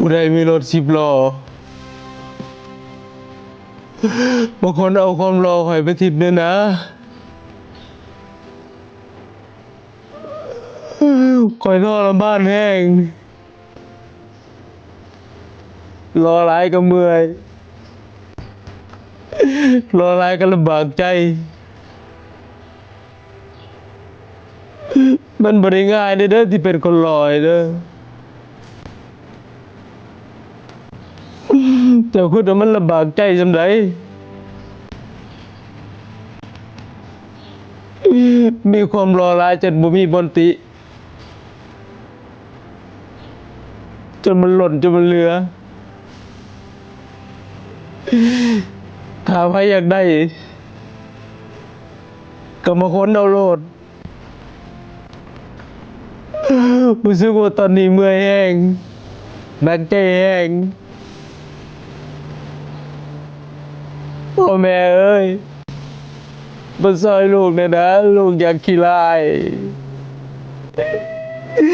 ผู้ใดมีรถ10 ล้อบางคนเอาความรอข่อยไปทิพย์เนี่ยนะข่อยทรมานแห้งรอหลายก็เมื่อยรอหลายก็ลำบากใจมันบ่ได้ง่ายเด้อที่เป็นคนรอยเด้อแต่คุณว่ามันลำบากใจจำไดมีความรอหลายจนบ่มีบนติจนมันหล่นจนมันเหลือถ้าใครอยากได้ก็มาค้นเอาโลดรู้สึกว่าตอนนี้เมื่อยแห้งหนักใจแห้งพ่อแม่เอ้ยมาซอยลูกเนี่ยนะลูกอยากขี้ลาย